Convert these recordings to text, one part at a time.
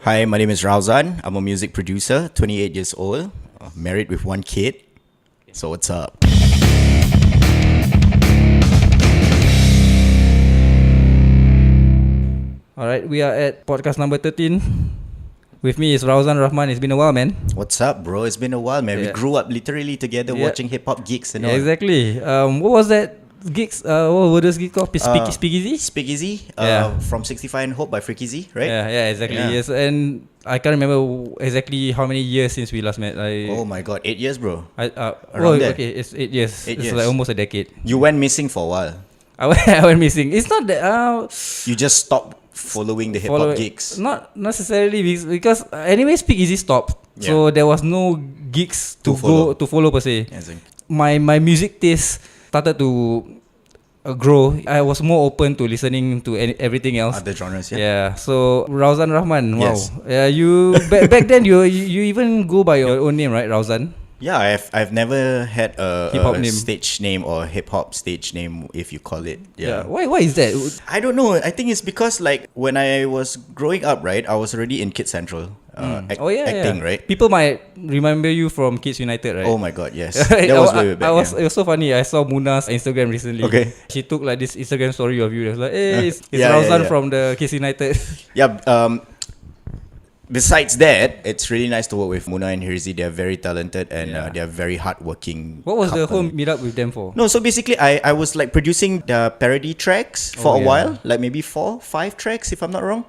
Hi, my name is Rauzan. I'm a music producer, 28 years old, married with one kid. So what's up? Alright, we are at podcast number 13. With me is Rauzan Rahman. It's been a while, man. What's up, bro? It's been a while, man. We grew up literally together watching hip-hop gigs and all. Exactly. What was that gigs? What were those gigs called? Speakeasy? Speakeasy, from 65 and Hope by Fariqqin, right? Yeah, exactly. Yeah. Yes, and I can't remember exactly how many years since we last met. Oh my god, 8 years, bro. Okay, it's 8 years. It's like almost a decade. You went missing for a while. I went missing. It's not that. You just stopped following the hip-hop gigs. Not necessarily because anyway, Speakeasy stopped. Yeah. So there was no gigs to follow per se. My music taste started to grow. I was more open to listening to everything else. Other genres, Yeah. So Rauzan Rahman. Wow. Yes. Yeah. You back then you even go by your own name, right, Rauzan? Yeah, I've never had a name. stage name or hip-hop stage name, if you call it. Yeah. Why is that? I don't know. I think it's because like when I was growing up, right, I was already in Kids Central. Acting, right? People might remember you from Kids United, right? Oh my god, yes. That was way back. It was so funny. I saw Munah's Instagram recently. Okay. She took like this Instagram story of you. It was like, hey, it's Rauzan from the Kids United. Yeah. Besides that, it's really nice to work with Munah and Hirzi. They're very talented and they're very hardworking. What was the whole meetup with them for? No, so basically I was like producing the parody tracks for a while, like maybe 4-5 tracks if I'm not wrong.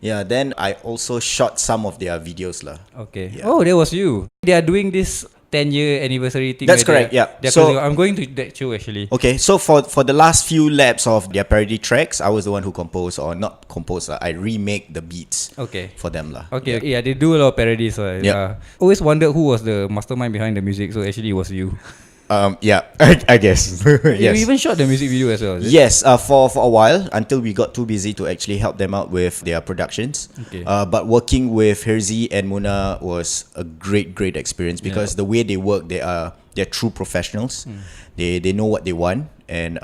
Yeah, then I also shot some of their videos lah. Okay. Yeah. Oh, that was you. They are doing this 10-year anniversary thing. That's correct, yeah. So I'm going to that show actually. Okay, so for the last few laps of their parody tracks, I was the one who composed, or not composed, I remake the beats for them lah. Okay, yeah, they do a lot of parodies. Always wondered who was the mastermind behind the music, so actually it was you. Yeah, I guess. Yes. You even shot the music video as well. Yes, for a while until we got too busy to actually help them out with their productions. Okay. But working with Hirzi and Munah was a great experience because the way they work, they're true professionals. They know what they want and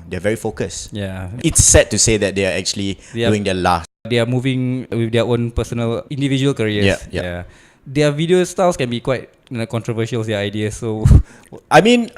they're very focused. Yeah. It's sad to say that they are actually doing their last. They are moving with their own personal individual careers. Yeah. Their video styles can be quite controversial, their ideas. So I mean,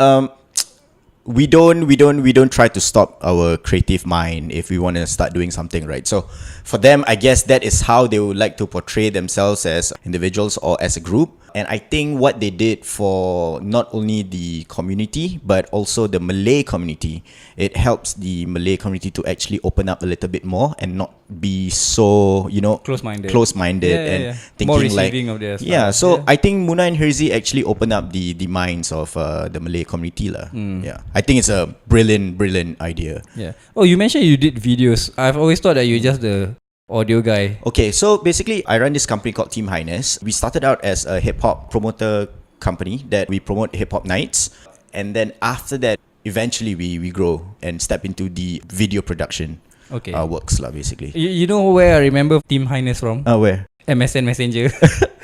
we don't try to stop our creative mind if we want to start doing something, right? So for them, I guess that is how they would like to portray themselves as individuals or as a group. And I think what they did for not only the community but also the Malay community, it helps the Malay community to actually open up a little bit more and not be so, close-minded and thinking more receiving of their stuff. So I think Munah and Hirzi actually open up the minds of the Malay community lah. Yeah, I think it's a brilliant idea. Yeah. Oh, you mentioned you did videos. I've always thought that you're just the audio guy. Okay, so basically I run this company called Team Highness. We started out as a hip-hop promoter company that we promote hip-hop nights, and then after that eventually we grow and step into the video production works lah, basically. You know where I remember Team Highness from? Where? MSN Messenger.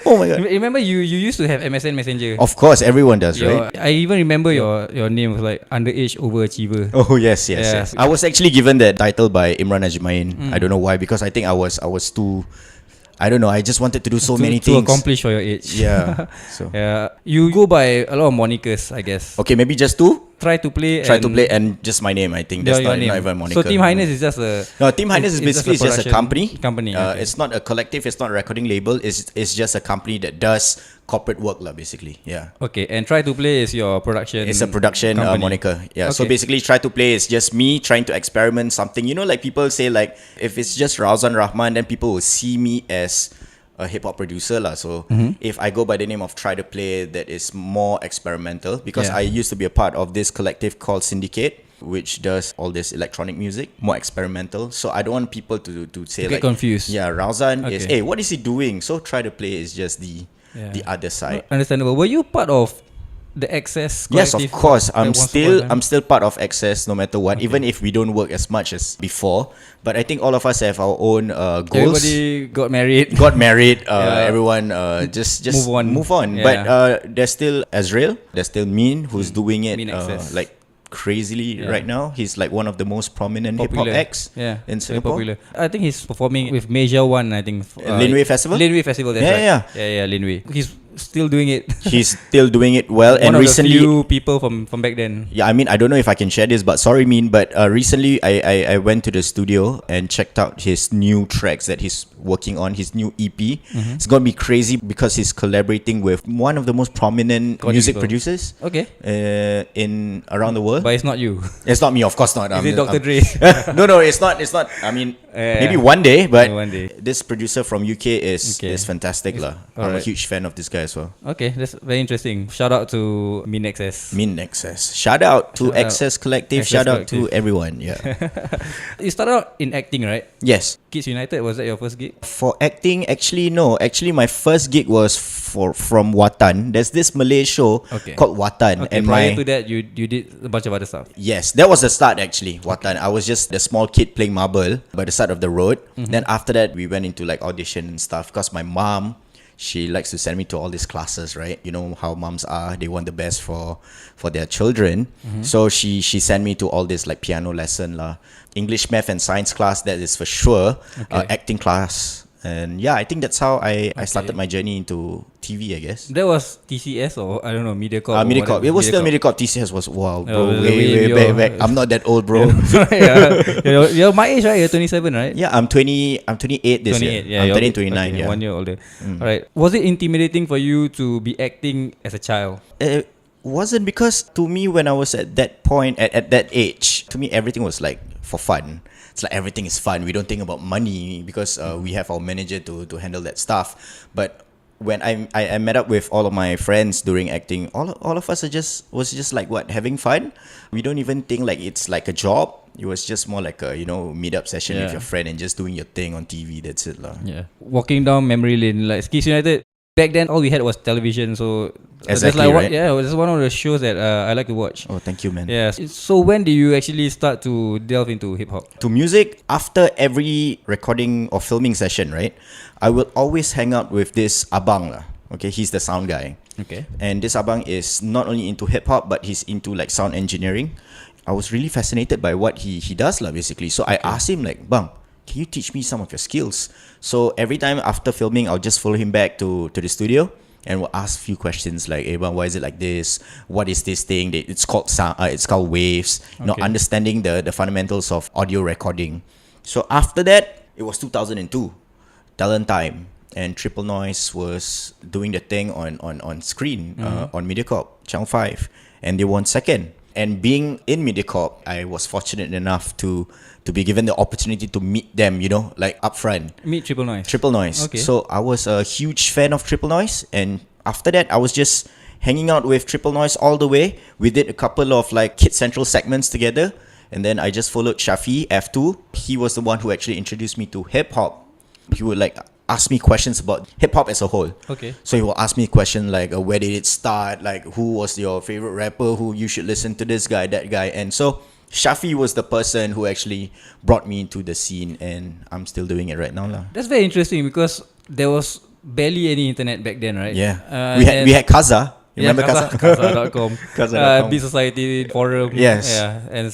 Oh my god. Remember you used to have MSN Messenger? Of course, everyone does, right? I even remember your name was like underage overachiever. Oh yes. I was actually given that title by Imran Ajmain. I don't know why, because I think I was too, I don't know, I just wanted to do so many things. To accomplish for your age. Yeah. So you go by a lot of monikers, I guess. Okay, maybe just two? Trytoplay and just my name, I think. That's not even a moniker. So Team Highness is just a... No, Team Highness is basically just a company. Okay. It's not a collective, it's not a recording label. It's just a company that does corporate work lah, basically. Yeah. Okay, and Trytoplay is your production. It's a production moniker. Yeah. Okay. So basically Trytoplay is just me trying to experiment something. You know, like people say like, if it's just Rauzan Rahman, then people will see me as a hip-hop producer lah. So if I go by the name of Trytoplay, that is more experimental, because I used to be a part of this collective called Syndicate, which does all this electronic music, more experimental. So I don't want people to say get confused. Yeah, Rauzan is, hey, what is he doing? So Trytoplay is just the other side. Understandable. Were you part of the Access collective? Yes, of course. I'm still part of Access no matter what, even if we don't work as much as before. But I think all of us have our own goals. Everybody got married. Everyone just move on. Yeah. But there's still Azrael, there's still Min, who's doing it like crazily right now. He's like one of the most prominent hip hop acts in Singapore. Popular. I think he's performing with Major One. I think Linway Festival. Linway Festival. That's right. Yeah. Linway. He's still doing it. He's still doing it well. One and of recently, the few people from back then. Yeah, I mean, I don't know if I can share this, but sorry, but recently I went to the studio and checked out his new tracks that he's working on, his new EP. It's gonna be crazy because he's collaborating with one of the most prominent music producers. In around the world. But it's not you. It's not me, of course not. Is it Dr. Dre? No, it's not. I mean, maybe one day, but one day. This producer from UK is fantastic lah. I'm a huge fan of this guy as well. Okay, that's very interesting. Shout out to MunahHirziOfficial. Shout out to Access Collective. Shout out to everyone. Yeah. You started out in acting, right? Yes. Kids United, was that your first gig? For acting, actually no. Actually, my first gig was from Watan. There's this Malay show called Watan. And prior to that, you did a bunch of other stuff. Yes, that was the start actually. Watan. I was just the small kid playing marble by the side of the road. Then after that, we went into like audition and stuff because my mom, she likes to send me to all these classes, right? You know how moms are. They want the best for their children. So she sent me to all this like piano lesson lah, English, math and science class, that is for sure. Acting class. And yeah, I think that's how I started my journey into TV, I guess. That was TCS or I don't know, MediaCorp. MediaCorp. It was still MediaCorp. TCS was bro, way back. I'm not that old, bro. You're my age, right? You're 27, right? Yeah, I'm 28 this 28, year. yeah, I'm turning 29. Yeah, 1 year older. All right. Was it intimidating for you to be acting as a child? It wasn't, because to me, when I was at that point, at that age, to me everything was like for fun. It's like everything is fun. We don't think about money because we have our manager to handle that stuff. But when I met up with all of my friends during acting, all of us was just like having fun. We don't even think like it's like a job. It was just more like a meet up session with your friend and just doing your thing on TV. That's it lah. Yeah, walking down memory lane, like Kids United. Back then, all we had was television, so exactly, right? Yeah, it was one of the shows that I like to watch. Oh, thank you, man. Yeah. So when did you actually start to delve into hip hop? To music, after every recording or filming session, right? I will always hang out with this abang lah. Okay, he's the sound guy. Okay. And this abang is not only into hip hop, but he's into like sound engineering. I was really fascinated by what he does lah, basically. So I asked him like, bang, can you teach me some of your skills? So every time after filming, I'll just follow him back to the studio and we'll ask a few questions like, hey, why is it like this? What is this thing? It's called sound. It's called waves. Understanding the fundamentals of audio recording. So after that, it was 2002, Talent Time, and Triple Noise was doing the thing on screen on MediaCorp, Channel 5, and they won second. And being in MediaCorp, I was fortunate enough to be given the opportunity to meet them, like upfront. Meet Triple Noise. Triple Noise. Okay. So I was a huge fan of Triple Noise, and after that, I was just hanging out with Triple Noise all the way. We did a couple of like Kid Central segments together, and then I just followed Shafi F2. He was the one who actually introduced me to hip hop. He would like ask me questions about hip hop as a whole. Okay. So he will ask me questions like, where did it start? Like, who was your favorite rapper? Who you should listen to, this guy, that guy. And so Shafi was the person who actually brought me into the scene, and I'm still doing it right now lah. That's very interesting because there was barely any internet back then, right? Yeah. We had Kaza. Remember Kaza? Kaza.com. Kaza.com. Beat Society forum. Yes. Yeah, and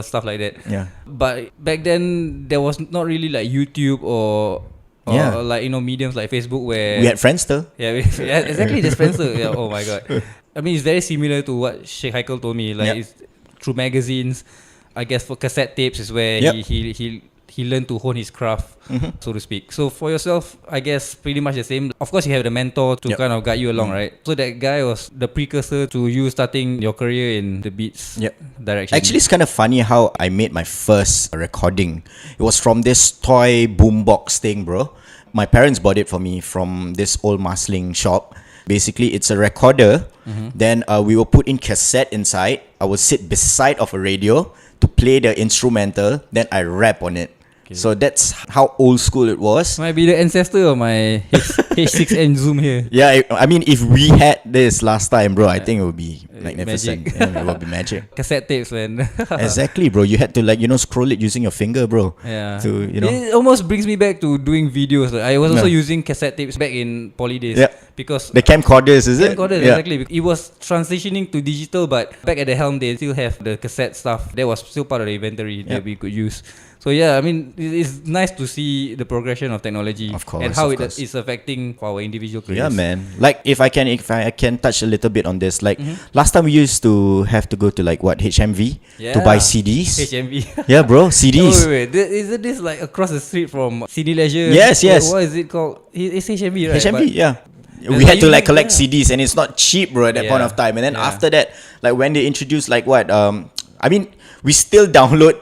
stuff like that. Yeah. But back then there was not really like YouTube or like mediums like Facebook where we had Friendster. Yeah, exactly. There's Friendster. Yeah. Oh my god. I mean, it's very similar to what Sheikh Haikal told me. Like it's through magazines. I guess for cassette tapes is where he learned to hone his craft, so to speak. So for yourself, I guess pretty much the same. Of course, you have the mentor to kind of guide you along, right? So that guy was the precursor to you starting your career in the beats direction. Actually, it's kind of funny how I made my first recording. It was from this toy boombox thing, bro. My parents bought it for me from this old Marsiling shop. Basically, it's a recorder. Then we will put in cassette inside. I will sit beside of a radio to play the instrumental. Then I rap on it. Okay. So that's how old school it was. Might be the ancestor of my H6N Zoom here. Yeah, I mean, if we had this last time, bro, I think it would be magnificent. Magic. Yeah, it would be magic. Cassette tapes, man. Exactly, bro. You had to scroll it using your finger, bro. Yeah. To It almost brings me back to doing videos. I was also using cassette tapes back in poly days. Yeah. Because the camcorders, is it? camcorders, Yeah. exactly. It was transitioning to digital, but back at the helm, they still have the cassette stuff. That was still part of the inventory that we could use. So yeah, I mean, it's nice to see the progression of technology, Of course, and how of it course. is affecting our individual careers. Yeah, man. Like if I can touch a little bit on this. Like last time we used to have to go to like what HMV to buy CDs. HMV. Yeah, bro, CDs. Wait. Isn't this like across the street from CD Leisure? Yes. What is it called? It's HMV, right? HMV, But yeah. Yeah, We had to you- like collect yeah. CDs, and it's not cheap, bro, at that point of time. And then after that, like when they introduced like what, I mean, we still download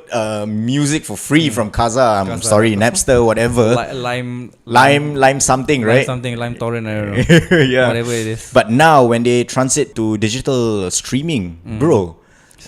music for free from Kaza. I'm Kaza. sorry, Napster, whatever. Lime something, right? Lime torrent, I don't know. Yeah. Whatever it is. But now when they transit to digital streaming, bro,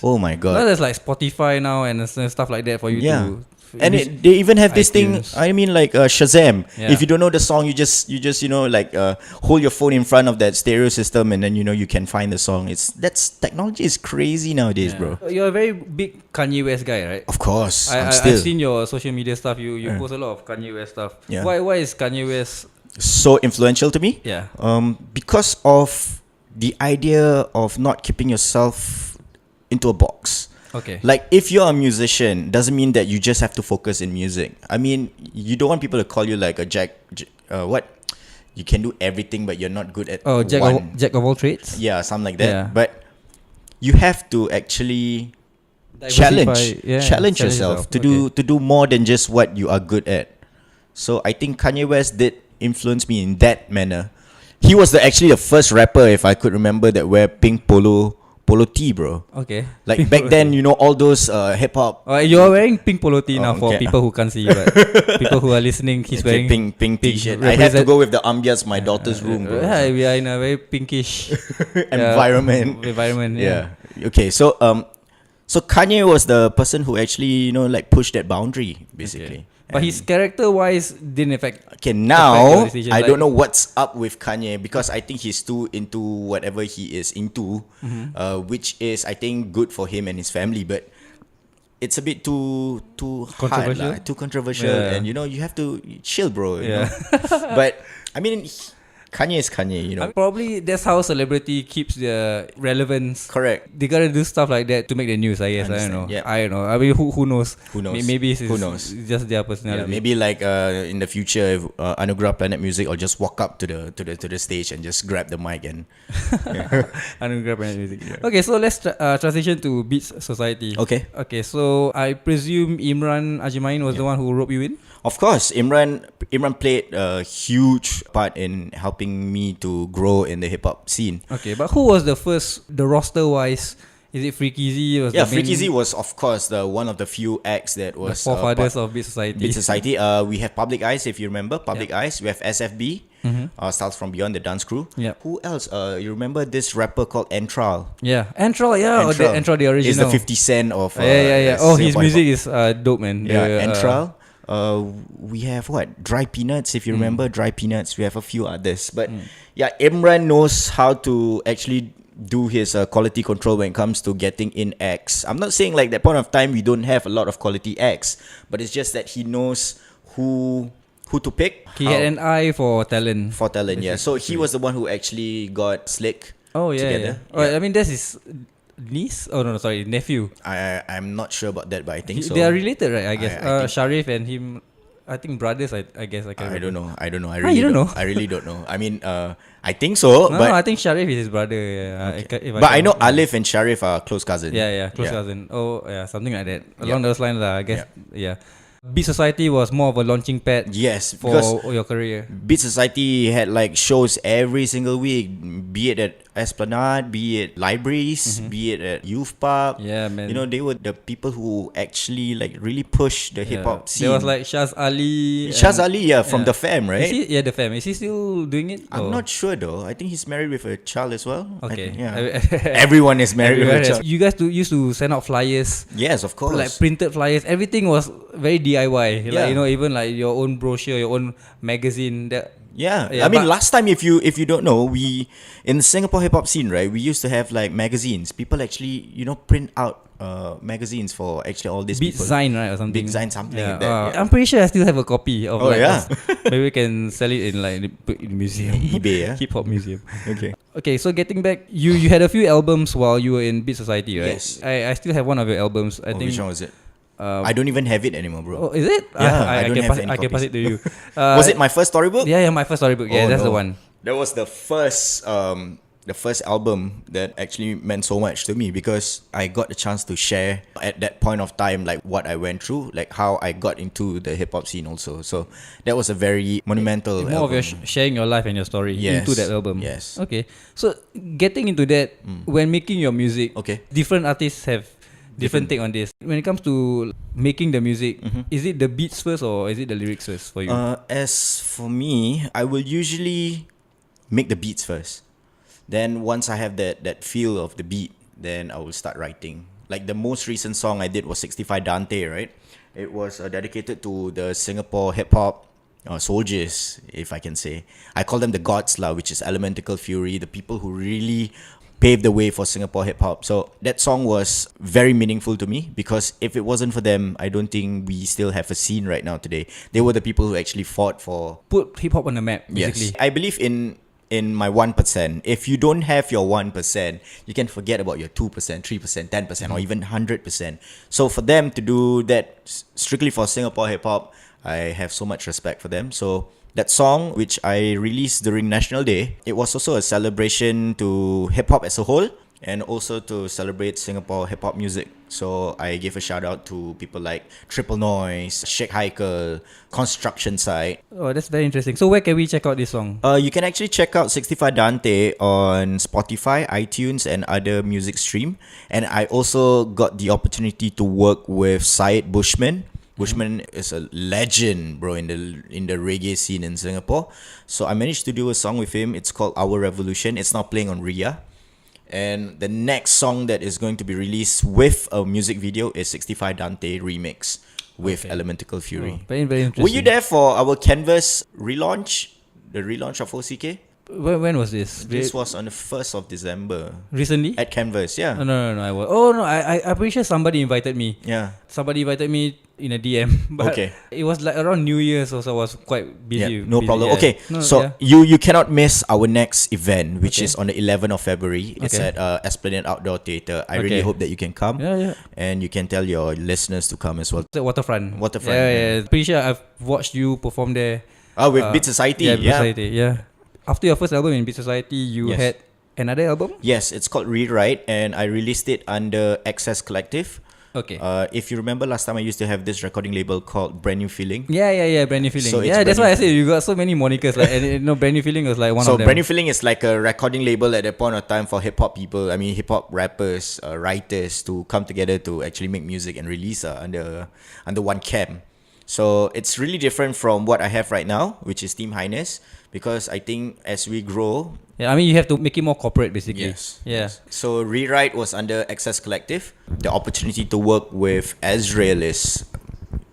oh my god. Well, there's like Spotify now and stuff like that for you Yeah. to. And they even have this thing. iTunes. I mean, like Shazam. Yeah. If you don't know the song, you just like hold your phone in front of that stereo system, and then you can find the song. That's technology is crazy nowadays, bro. You're a very big Kanye West guy, right? Of course, I've still seen your social media stuff. You post a lot of Kanye West stuff. Yeah. Why is Kanye West? so influential to me. Yeah. Because of the idea of not keeping yourself into a box. Okay. Like if you're a musician, doesn't mean that you just have to focus in music. I mean, you don't want people to call you like a what? You can do everything, but you're not good at one. Jack of all trades. Yeah, something like that. Yeah. But you have to actually challenge yourself to do more than just what you are good at. So I think Kanye West did influence me in that manner. He was actually the first rapper, if I could remember, that wear pink polo tee, bro. Okay. Like Pink back polo then, tee. all those hip hop. You're wearing pink polo tee now for okay. people who can't see, but people who are listening, he's wearing pink t-shirt. I have to go with the ambience my daughter's room, bro. Yeah, we are in a very pinkish environment. Yeah. Okay, so Kanye was the person who actually like pushed that boundary basically. Okay. But his character-wise didn't affect. Okay, now your decision, I like- don't know what's up with Kanye because I think he's too into whatever he is into, which is I think good for him and his family, but it's a bit too hard, Controversial? too controversial, Yeah. and you have to chill, bro. you Yeah. know? But I mean, Kanye is Kanye, Probably that's how celebrity keeps their relevance. Correct. They gotta do stuff like that to make the news, I guess. I don't know. Understand, yeah. I don't know. I mean, who knows? Who knows? Maybe it's Who knows? just their Yeah, personality. maybe like in the future, if Anugerah Planet Music, I'll just walk up to the stage and just grab the mic and. Anugerah Planet Music. Okay, so let's transition to Beats Society. Okay. Okay, so I presume Imran Ajimain was the one who roped you in? Of course, Imran played a huge part in helping me to grow in the hip hop scene. Okay, but who was the roster wise? Is it Freaky Z? Freaky Z was of course one of the few acts that the was forefathers of Beat Society. Beat Society. We have Public Eyes, if you remember. Public Eyes. We have SFB, Styles from Beyond, the dance crew. Yeah. Who else? You remember this rapper called Entral? Yeah, Entral, Entral, the original. Is the 50 Cent of yeah. Oh, his Singapore music hip is dope, man. Yeah, Entral. We have what? Dry Peanuts, if you remember. Dry Peanuts. We have a few others. But yeah, Imran knows how to actually do his quality control when it comes to getting in acts. I'm not saying like that point of time we don't have a lot of quality acts, but it's just that he knows who to pick. He had an eye for talent. For talent, yeah. So he was the one who actually got Slick together. I mean, that's his niece? Oh, no, sorry, nephew. I'm not sure about that, but I think so. They are related, right? I guess. I think- Sharif and him, I think brothers, I guess. I don't know. I you really don't know? I really don't know. I mean, I think so, No, but I think Sharif is his brother. Yeah. but I know Alif and Sharif are close cousins. Yeah, close cousin. Oh, yeah, something like that. Along those lines, I guess. Yeah. Beat Society was more of a launching pad Yes, for because your career. Beat Society had like shows every single week, be it at Esplanade, be it libraries, be it at Youth Park. Yeah, man. They were the people who actually like really pushed the hip hop scene. There was like Shaz Ali. Shaz Ali, from the fam, right? Is he, the fam. Is he still doing it? I'm not sure though. I think he's married with a child as well. Okay. Everyone is married with a child. You guys used to send out flyers, Yes, of course. like printed flyers. Everything was very DIY. Yeah. Like, even like your own brochure, your own magazine. Yeah, Yeah, I mean, but- last time, if you don't know, we in the Singapore hip hop scene, right? We used to have like magazines. People actually, print out magazines for actually all these Beat people. Sign, right, or something. Big Sign, something Yeah. like that. Yeah. I'm pretty sure I still have a copy of. Oh, yeah. Maybe we can sell it in like the museum. eBay, yeah. Hip hop museum. Okay. Okay, so getting back, you had a few albums while you were in Beat Society, right? Yes. I still have one of your albums. I think. Which one was it? Uh, I don't even have it anymore, bro. Oh, is it? Yeah, I don't can have pass, any I can pass copies. it to you. Was it my first storybook? Yeah, my first storybook. Yeah, Oh, that's the no. one. That was the first album that actually meant so much to me, because I got the chance to share at that point of time like what I went through, like how I got into the hip hop scene also. So that was a very monumental More album. of your sharing your life and your story Yes, into that album. yes. Okay. So getting into that, when making your music, Okay. different artists have different take on this. When it comes to making the music, is it the beats first or is it the lyrics first for you? As for me, I will usually make the beats first. Then once I have that feel of the beat, then I will start writing. Like the most recent song I did was 65 Dante, right? It was dedicated to the Singapore hip hop soldiers, if I can say. I call them the gods lah, which is Elementical Fury, the people who really paved the way for Singapore hip hop. So that song was very meaningful to me, because if it wasn't for them, I don't think we still have a scene right now today. They were the people who actually fought for. Put hip hop on the map, basically. Yes, I believe in my 1%. If you don't have your 1%, you can forget about your 2%, 3%, 10%, or even 100%. So for them to do that strictly for Singapore hip hop, I have so much respect for them. So that song, which I released during National Day, it was also a celebration to hip hop as a whole, and also to celebrate Singapore hip hop music. So I gave a shout out to people like Triple Noise, Sheikh Haikal, Construction Site. Oh, that's very interesting. So where can we check out this song? You can actually check out 65 Dante on Spotify, iTunes, and other music stream. And I also got the opportunity to work with Syed Bushman. Bushman is a legend, bro, in the reggae scene in Singapore. So I managed to do a song with him. It's called Our Revolution. It's now playing on Ria. And the next song that is going to be released with a music video is 65 Dante remix with Elementical Fury. Oh, very, very interesting. Were you there for our Canvas relaunch? The relaunch of OCK? When was this? This was on the 1st of December Recently? at Canvas, yeah. No. I was. Oh no, I'm pretty sure somebody invited me. Yeah. Somebody invited me in a DM. But Okay. it was like around New Year, so I was quite busy. Yeah, no busy, problem. yeah. Okay, No, so yeah. you cannot miss our next event, which Okay. is on the 11th of February. It's Okay. at Esplanade Outdoor Theatre. I really Okay. hope that you can come. Yeah. And you can tell your listeners to come as well. The Waterfront. Waterfront, Yeah. Pretty sure I've watched you perform there. With Beat Society. Yeah, Beat Society. Yeah. After your first album in Beat Society, you Yes. had another album? Yes, it's called Rewrite, and I released it under Access Collective. Okay. If you remember last time, I used to have this recording label called Brand New Feeling. Yeah. Brand New Feeling. So it's Yeah, that's Brand why I New said you got so many monikers. Like, and Brand New Feeling was like one So of them. Brand New Feeling is like a recording label at that point of time for hip hop people. I mean, hip hop rappers, writers to come together to actually make music and release under one camp. So it's really different from what I have right now, which is Team Highness, because I think as we grow. Yeah, I mean you have to make it more corporate, basically. Yes. Yeah. Yes. So Rewrite was under Access Collective. The opportunity to work with Azrael is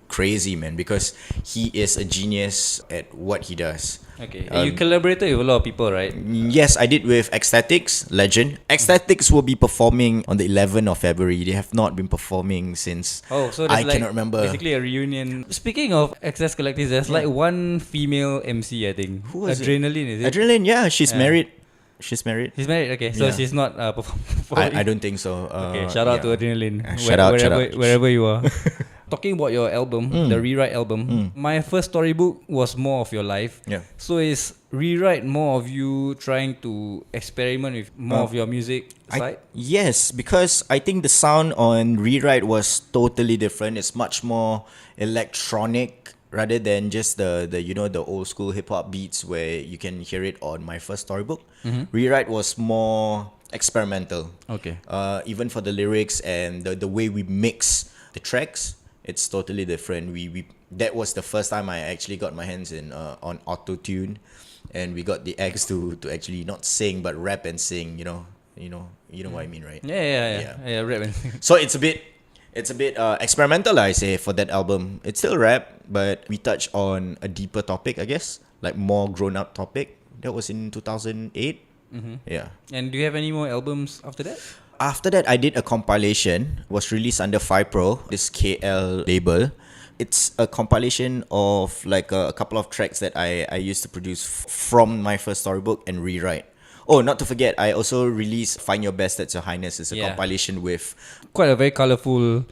crazy, man, because he is a genius at what he does. Okay. And you collaborated with a lot of people, right? Yes, I did with Ecstatics, legend. Ecstatics will be performing on the 11th of February. They have not been performing since. Oh, so I there's like cannot remember. basically a reunion. Speaking of Access Collective, there's like one female MC, I think. Who was it? Adrenaline, is it? Adrenaline, yeah, she's Yeah. married. She's married. She's married, okay. So Yeah. she's not performing. I don't think so. Okay, shout out to Adrenaline. Shout out. Wherever you are. Talking about your album, the Rewrite album, my first storybook was more of your life. Yeah. So is Rewrite more of you trying to experiment with more of your music side? Yes, because I think the sound on Rewrite was totally different. It's much more electronic rather than just the old school hip hop beats where you can hear it on my first storybook. Rewrite was more experimental. Okay. Even for the lyrics and the way we mix the tracks, it's totally different. We that was the first time I actually got my hands in on auto tune, and we got the X to actually not sing but rap and sing. You know what I mean, right? Yeah, rap and So it's a bit It's a bit experimental, I say, for that album. It's still rap, but we touch on a deeper topic, I guess, like more grown-up topic. That was in 2008. Yeah. And do you have any more albums after that? After that, I did a compilation. Was released under Pro, this KL label. It's a compilation of like a couple of tracks that I used to produce from my first storybook and rewrite. Oh, not to forget, I also released Find Your Best, That's Your Highness. It's a compilation with quite a very colorful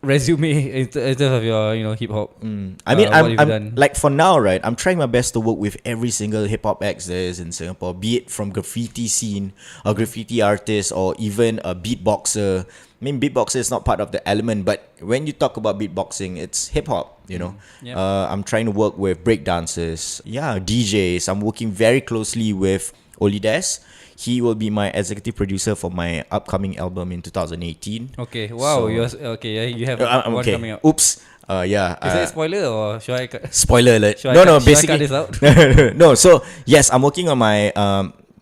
resume in terms of your, hip hop. I mean, I'm like, for now, right, I'm trying my best to work with every single hip hop act there is in Singapore, be it from graffiti scene, a graffiti artist, or even a beatboxer. I mean, beatboxer is not part of the element, but when you talk about beatboxing, it's hip hop, I'm trying to work with breakdancers, DJs. I'm working very closely with Olides. He will be my executive producer for my upcoming album in 2018. Okay, wow, So, you have one okay. coming up. Oops. Is it a spoiler or should I cut? Spoiler alert. Should I Basically. cut this out? No, so yes, I'm working on my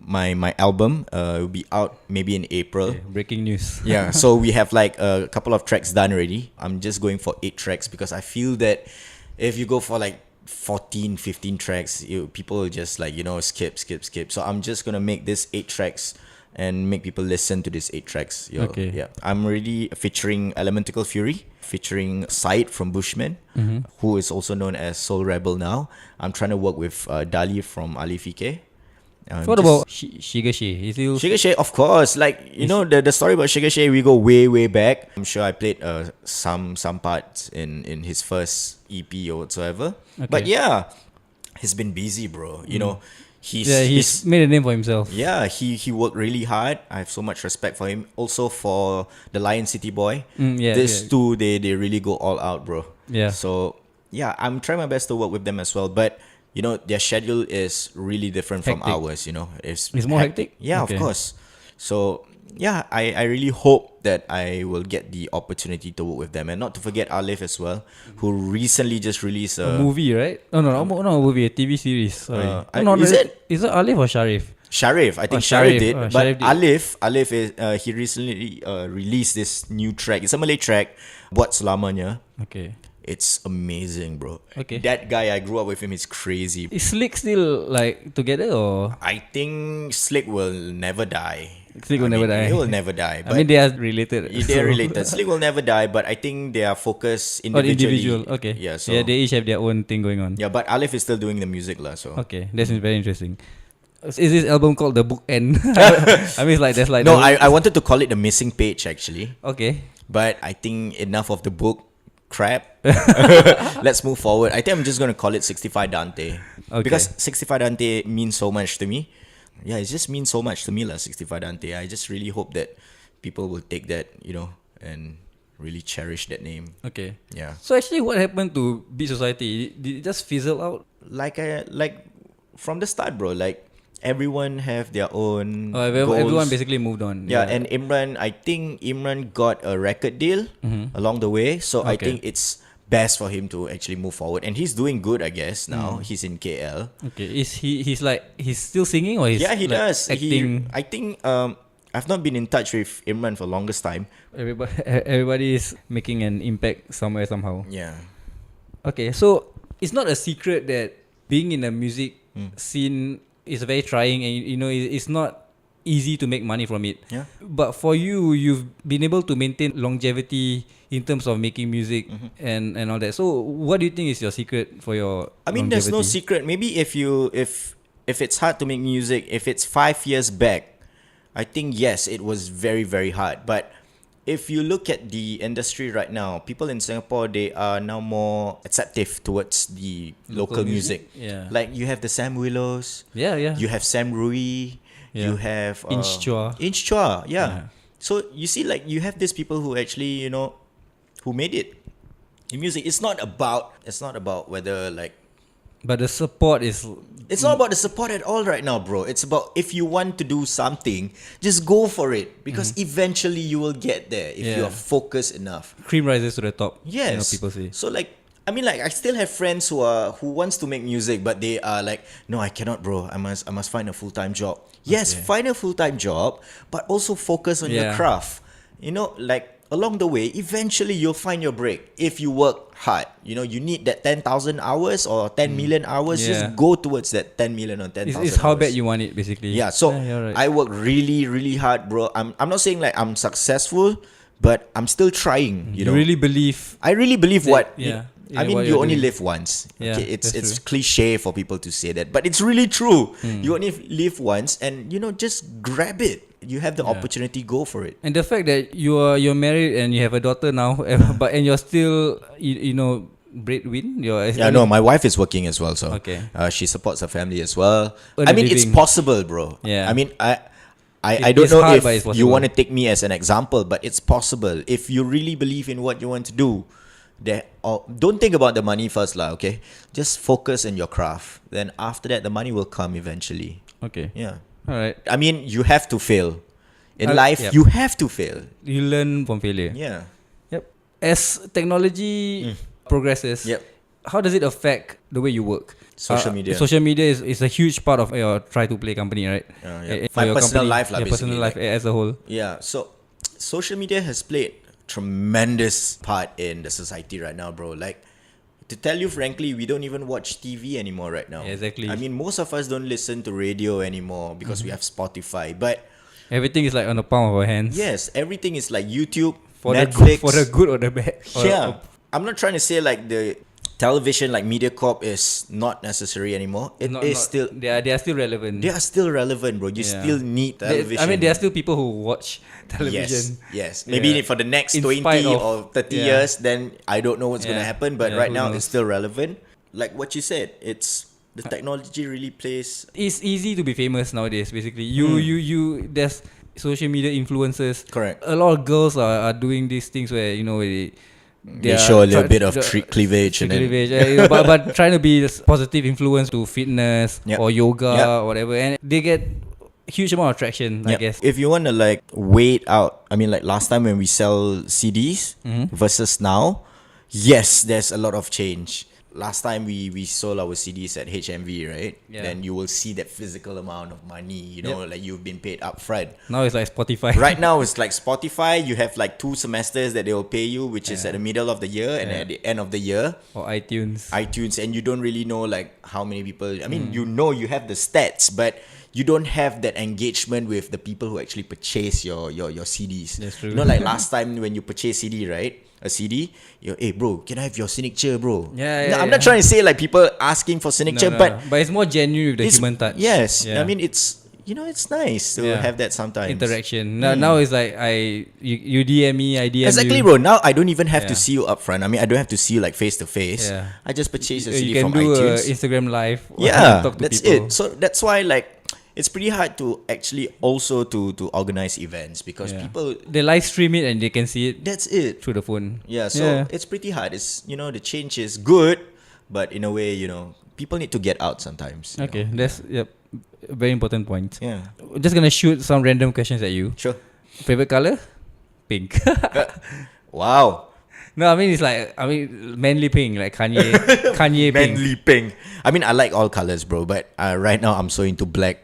my album. It will be out maybe in April. Okay, breaking news. Yeah, so we have like a couple of tracks done already. I'm just going for 8 tracks because I feel that if you go for like 14, 15 tracks, people will just like, skip. So I'm just gonna make this 8 tracks and make people listen to these 8 tracks. Okay. Yeah. I'm already featuring Elementical Fury, featuring Said from Bushman, who is also known as Soul Rebel now. I'm trying to work with Dali from Ali Fike. What about Shigashi? Shigashi, of course. Like, the story about Shigashi, we go way, way back. I'm sure I played some parts in his first EP or whatsoever. Okay. But yeah, he's been busy, bro. He's made a name for himself. Yeah, he worked really hard. I have so much respect for him. Also for the Lion City Boy. These two, they really go all out, bro. Yeah. So, yeah, I'm trying my best to work with them as well. But their schedule is really different from ours, It's more hectic? Yeah, Okay. of course. So, yeah, I really hope that I will get the opportunity to work with them. And not to forget Alif as well, who recently just released a movie, right? No, not a movie, a TV series. Is it Alif or Sharif? Sharif, I think Sharif did. But Sharif did. Alif is, he recently released this new track. It's a Malay track, Buat Selamanya. Okay. It's amazing, bro. Okay. That guy, I grew up with him, is crazy. Is Slick still like together or? I think Slick will never die. Slick will never die. He will never die. I mean, they are related. They're related. Slick will never die, but I think they are focused individually. Okay. Yeah, so they each have their own thing going on. Yeah, but Alif is still doing the music lah. So okay, that's very interesting. Is this album called The Book End? I mean, it's like there's like no. I wanted to call it The Missing Page actually. Okay. But I think enough of the book crap. Let's move forward. I think I'm just gonna call it 65 Dante. Okay. Because 65 Dante means so much to me. Yeah, it just means so much to me, 65 Dante. I just really hope that people will take that, and really cherish that name. Okay. Yeah. So actually, what happened to Beat Society? Did it just fizzle out? Like from the start, bro. Like everyone have their own everyone goals. basically moved on. Yeah, and I think Imran got a record deal along the way. So I think it's best for him to actually move forward, and he's doing good, I guess. Now he's in KL. Okay, is he's still singing or he's he does acting? I think I've not been in touch with Imran for longest time. Everybody is making an impact somewhere somehow. Yeah. Okay, so it's not a secret that being in the music scene is very trying, and it's not easy to make money from it. Yeah. But for you, you've been able to maintain longevity in terms of making music and all that. So what do you think is your secret for your longevity? There's no secret. Maybe if it's hard to make music, if it's 5 years back, I think yes, it was very, very hard. But if you look at the industry right now, people in Singapore, they are now more acceptive towards the local music. Yeah. Like you have the Sam Willows. Yeah. You have Sam Rui. Yeah. You have Inch Chua. Yeah. So you see, like you have these people who actually, who made it in music. It's not about whether like. But the support is. It's not about the support at all right now, bro. It's about if you want to do something, just go for it, because eventually you will get there if you are focused enough. Cream rises to the top. Yes. People say. So like, I still have friends who wants to make music, but they are like, no, I cannot, bro. I must find a full-time job. Yes, find a full-time job, but also focus on your craft. Like along the way, eventually you'll find your break if you work hard. You know, you need that 10,000 hours or 10 million hours. Yeah. Just go towards that 10 million or 10,000 It's how hours. bad you want it, basically. Yeah, so you're right. I work really, really hard, bro. I'm not saying like I'm successful, but I'm still trying. You know, really believe. I really believe what. Yeah. I mean, what you you're only doing. live once. Yeah, Okay, it's that's cliche for people to say that, but it's really true. You only live once, and you know, just grab it. You have the opportunity, go for it. And the fact that you're married and you have a daughter now, and you're still you know breadwin. Yeah, no, my wife is working as well, so Okay. She supports her family as well. Earn I a mean, it's living. possible, bro. Yeah. I mean, I don't It's know hard, but it's if you possible. want to take me as an example, but it's possible if you really believe in what you want to do. Don't think about the money first, lah. Okay, just focus on your craft. Then after that, the money will come eventually. Okay. Yeah. All right. I mean, you have to fail. In life, yep. you have to fail. You learn from failure. Yeah. Yep. As technology progresses, Yep. how does it affect the way you work? Social media. Social media is a huge part of your try-to-play company, right? Yeah. For My your personal company, life lah, your personal basically, life as a whole. Yeah. So, social media has played tremendous part in the society right now, bro. Like, to tell you frankly, we don't even watch TV anymore right now. Yeah, exactly. I mean, most of us don't listen to radio anymore because we have Spotify. But Everything is like on the palm of our hands. yes, everything is like YouTube, For Netflix. the good or the bad. Yeah. I'm not trying to say like the television like MediaCorp is not necessary anymore. It is still. They are still relevant. They are still relevant, bro. You Yeah. still need television. I mean, there are still people who watch television. Yes. Maybe Yeah. for the next In 20 spite of- or 30 yeah. years, then I don't know what's going to Yeah. happen. But Yeah, right who now, knows? it's still relevant. Like what you said, it's the technology really plays. It's easy to be famous nowadays. Basically, you there's social media influencers. Correct. A lot of girls are doing these things where they They are show a little try- bit of cleavage and then. cleavage, but trying to be this positive influence to fitness Yep. or yoga Yep. or whatever, and they get huge amount of traction. I Yeah. guess. If you want to like wait out, I mean, like last time when we sell CDs versus now, yes, there's a lot of change. Last time we sold our CDs at HMV, right? Yeah. Then you will see that physical amount of money, you know, like you've been paid upfront. Now it's like Spotify. Right now it's like Spotify, you have like 2 semesters that they will pay you, which is at the middle of the year and at the end of the year. Or iTunes. iTunes, and you don't really know like how many people. I mean, you know you have the stats, but you don't have that engagement with the people who actually purchase your CDs. That's true. You know, like last time when you purchase CD, right? A CD, hey bro, can I have your signature, bro? Yeah, No, yeah, I'm not yeah. trying to say like people asking for signature, but it's more genuine with the it's, human touch. yes, Yeah. I mean it's it's nice to Yeah. have that sometimes. Interaction. Now it's like you DM me, I DM Exactly, you. bro. Now I don't even have to Yeah. see you up front. I mean, I don't have to see you like face to face. Yeah. I just purchase a You CD can from do iTunes. Instagram live. Yeah, talk to that's people. it. So that's why like it's pretty hard to actually also to organize events because Yeah. people. They live stream it and they can see it That's it. through the phone. Yeah, so it's pretty hard. It's the change is good, but in a way, people need to get out sometimes. you Okay, know. that's a very important point. Yeah. Just gonna shoot some random questions at you. Sure. Favorite color? Pink. Wow. No, I mean it's like manly pink, like Kanye pink. Manly pink. I mean, I like all colors, bro. But right now, I'm so into black.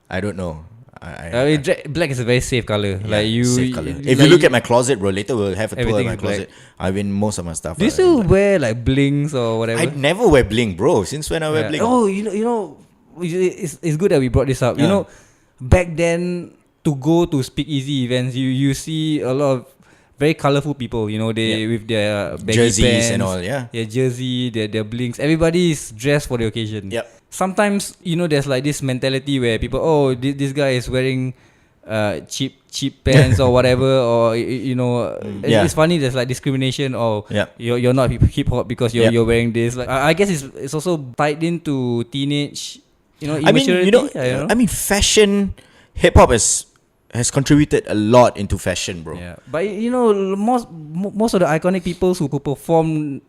I don't know. Black is a very safe color. Yeah, like you, safe color. If like you look at my closet, bro, later we'll have a tour of Everything my is black. closet. I mean, most of my stuff. do you are still black. wear like blings or whatever? I never wear bling, bro. Since when I wear bling? Oh, you know, it's good that we brought this up. You Yeah. know, back then to go to speakeasy events, you see a lot of very colorful people. You know, they with their baggy Jerseys pants, and all, yeah. jersey, their blings. Everybody is dressed for the occasion. Yep. Sometimes there's like this mentality where people, this guy is wearing cheap pants or whatever, or Yeah. it's funny. There's like discrimination. Or Yep. you're not hip hop because Yep. you're wearing this. Like I guess it's also tied into teenage, I mean, immaturity. I mean, fashion, hip hop has contributed a lot into fashion, bro. Yeah, but most of the iconic people who perform,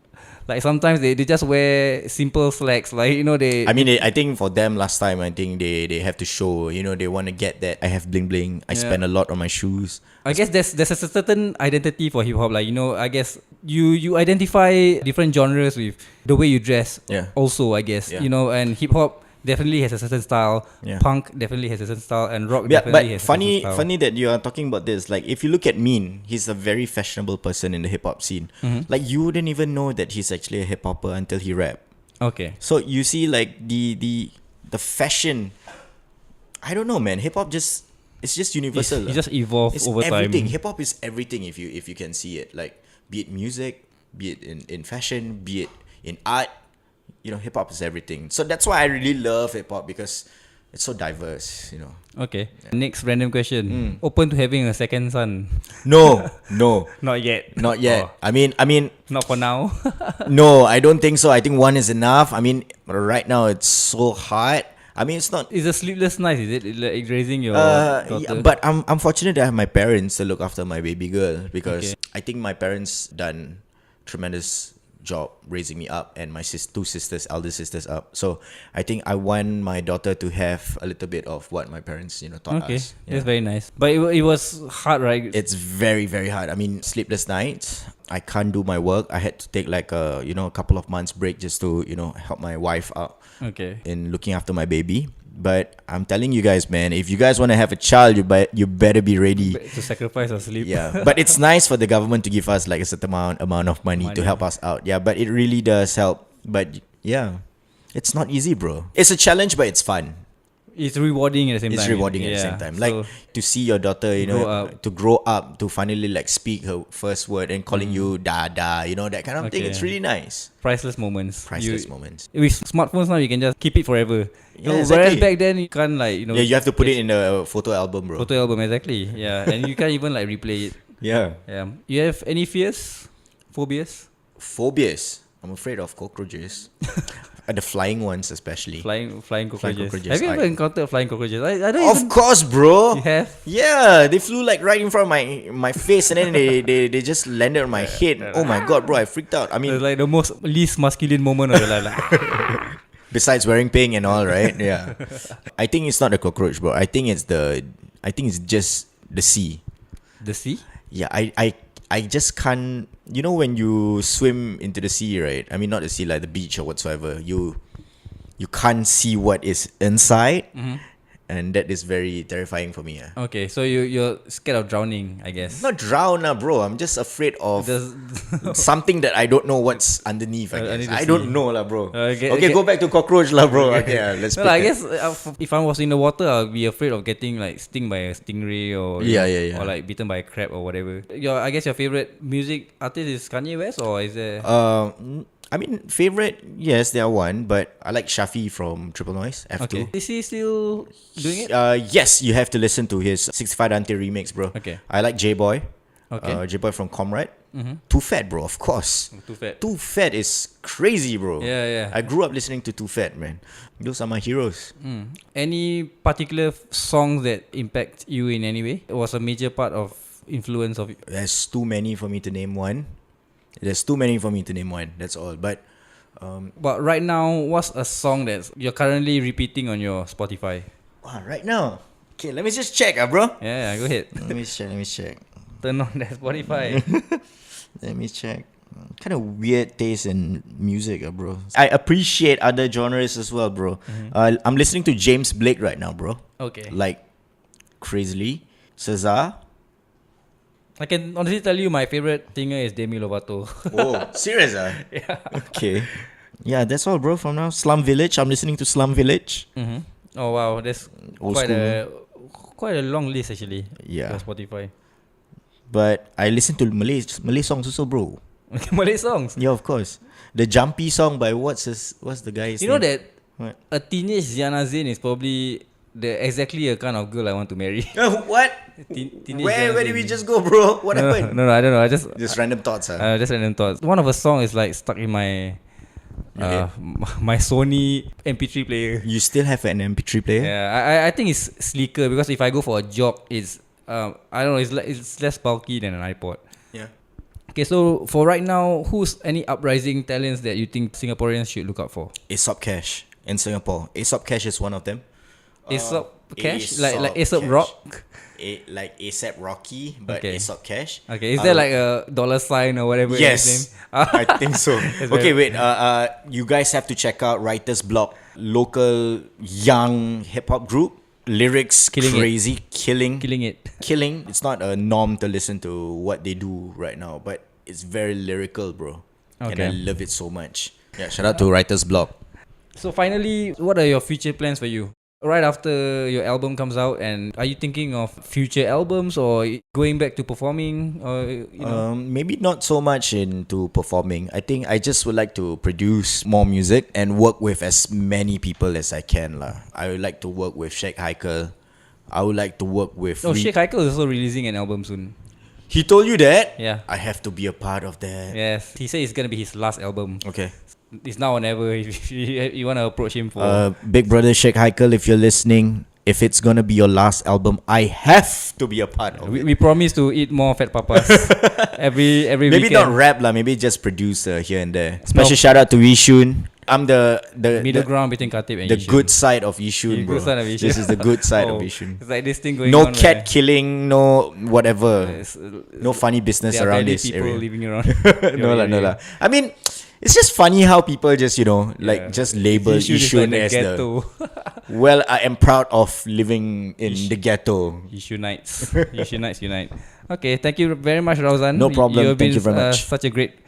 like sometimes they just wear simple slacks, like they. I mean, I think for them last time, I think they have to show, they want to get that. I have bling bling. I spend a lot on my shoes. I guess there's a certain identity for hip hop. Like I guess you identify different genres with the way you dress. Yeah. Also, I guess Yeah. and hip hop definitely has a certain style. Yeah. Punk definitely has a certain style, and rock Yeah, definitely but has a certain style. funny that you are talking about this. Like, if you look at Mean, he's a very fashionable person in the hip hop scene. Like, you wouldn't even know that he's actually a hip hopper until he rap. Okay. So you see, like the fashion. I don't know, man. Hip hop it's just universal. It just evolved It's over everything. time. Hip hop is everything if you can see it. Like, be it music, be it in fashion, be it in art. You know, hip hop is everything. So that's why I really love hip hop, because it's so diverse. You know. Okay. Next random question. Open to having a second son? No, Not yet. not yet. Oh, I mean, not for now. no, I don't think so. I think one is enough. I mean, right now it's so hard. I mean, it's not. It's a sleepless night, is it? Like raising your Yeah, daughter? but I'm fortunate to have my parents to look after my baby girl, because Okay. I think my parents done tremendous job raising me up, and my elder sisters up. So I think I want my daughter to have a little bit of what my parents taught Okay, us. that's very nice. But it was hard, right? It's very, very hard. I mean, sleepless nights. I can't do my work. I had to take like a couple of months break just to help my wife out Okay. in looking after my baby. But I'm telling you guys, man, if you guys want to have a child, you better be ready. To sacrifice our sleep. Yeah, but it's nice for the government to give us like a certain amount of money to help us out. Yeah, but it really does help. But yeah, it's not easy, bro. It's a challenge, but it's fun. It's rewarding at the same time. It's rewarding at the same time. Like, to see your daughter, to grow up, to finally like speak her first word and calling you dada, that kind of thing. It's really nice. Priceless moments. Priceless moments. With smartphones now, you can just keep it forever. Yeah, Whereas exactly. back then, you can't like Yeah, you have to put it in a photo album, bro. photo album, exactly. Yeah, and you can't even like replay it. Yeah. Yeah. You have any fears? Phobias? Phobias. I'm afraid of cockroaches. The flying ones, especially. Flying cockroaches. cockroaches. Have you ever encountered flying cockroaches? I don't Of even... course, bro. You have? Yeah, they flew like right in front of my face, and then they just landed on my head. Oh my god, bro, I freaked out. I It's mean, like the most least masculine moment of your life. Like, besides wearing pink and all, right? Yeah. I think it's not a cockroach, bro. I think it's just the sea. the sea? Yeah, I just can't. You know when you swim into the sea, right? I mean, not the sea, like the beach or whatsoever. You can't see what is inside, and that is very terrifying for me. Okay, so you're scared of drowning, I guess. Not drown, bro. I'm just afraid of Does- something that I don't know what's underneath. I guess. underneath the I don't sea. know, bro. Okay, Okay, go back to cockroach, bro. Okay, let's. No, pick I that. guess if I was in the water, I'll be afraid of getting like stung by a stingray or Yeah. or like bitten by a crab or whatever. I guess your favorite music artist is Kanye West, or is there? I mean, favorite, yes, there are one, but I like Shafi from Triple Noise, F2. Okay, is he still doing it? Yes, you have to listen to his 65 Dante remix, bro. Okay. I like J-Boy. Okay. J-Boy from Comrade. Too Fat, bro, of course. Too Fat. Too Fat is crazy, bro. Yeah. I grew up listening to Too Fat, man. Those are my heroes. Any particular songs that impact you in any way? It was a major part of influence of. There's too many for me to name one. That's all. But But right now, what's a song that you're currently repeating on your Spotify? right now, okay, let me just check, bro. Yeah, go ahead. Let me check. Turn on that Spotify. Let me check. Kind of weird taste in music, bro. I appreciate other genres as well, bro. I'm listening to James Blake right now, bro. Okay. Like, crazily. Cesar. I can honestly tell you my favorite singer is Demi Lovato. Oh, serious, Yeah. Okay. Yeah, that's all, bro, from now. Slum Village. I'm listening to Slum Village. Oh wow, that's Old quite a long list actually. Yeah. For Spotify. But I listen to Malay songs also, bro. Malay songs. Yeah, of course. The Jumpy song by what's the guy's You know name? that What? a teenage Ziana Zain is probably exactly a kind of girl I want to marry. What? Teenage Where Ziana did we Zain. just go, bro? What happened? No, I don't know. I just Random thoughts, just random thoughts. One of her song is like stuck in my my Sony MP3 player. You still have an MP3 player? Yeah, I think it's sleeker because if I go for a jog, it's I don't know, it's less bulky than an iPod. Yeah. Okay, so for right now, who's any uprising talents that you think Singaporeans should look out for? Aesop Cash in Singapore. Aesop Cash is one of them. Aesop Cash? Like Aesop Aesop Cash. Rock? Like ASAP Rocky, but Okay. Aesop Cash. Okay, is there like a $sign or whatever? in his Yes, name? I think so. That's Okay, very- wait. You guys have to check out Writer's Block, local young hip hop group. Lyrics Killing it. crazy, killing. Killing it. It's not a norm to listen to what they do right now, but it's very lyrical, bro. And Okay. I love it so much. Yeah, shout out to Writer's Block. So finally, what are your future plans for you? Right after your album comes out, and are you thinking of future albums or going back to performing, or Maybe not so much into performing. I think I just would like to produce more music and work with as many people as I can lah. I would like to work with Sheikh Haikal. I would like to work with. Sheikh Haikal is also releasing an album soon. He told you that? Yeah. I have to be a part of that. Yes, he said it's gonna be his last album. Okay. It's now or never. If you wanna approach him for. Big brother Sheikh Haikal, if you're listening, if it's gonna be your last album, I have to be a part of it. We promise to eat more Fat Papas every Maybe weekend. not rap lah, maybe just produce here and there. Special shout out to Yishun. I'm the Middle ground between Khatib and the Yishun. good side of Yishun, The bro. good side of Yishun. This is the good side of Oh, Yishun. It's like this thing going No on. cat killing, no whatever. No funny business there are around barely this people area. living around. No lah. I mean, it's just funny how people just just label Yishun is Yishun like as the the. ghetto. Well, I am proud of living in the ghetto. Yishunites. Yishunites unite. Okay, thank you very much, Rauzan. No problem. You have Thank been you very much. Such a great.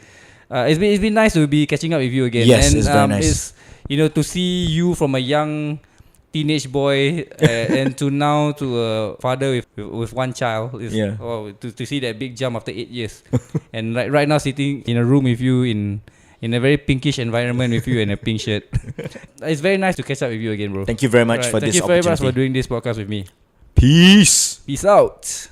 It's been nice to be catching up with you again. Yes, and, it's very nice. To see you from a young teenage boy and to now to a father with one child is to see that big jump after 8 years. And right now sitting in a room with you in a very pinkish environment with you in a pink shirt. It's very nice to catch up with you again, bro. Thank you very much for Thank this you very opportunity. much for doing this podcast with me. Peace. Peace out.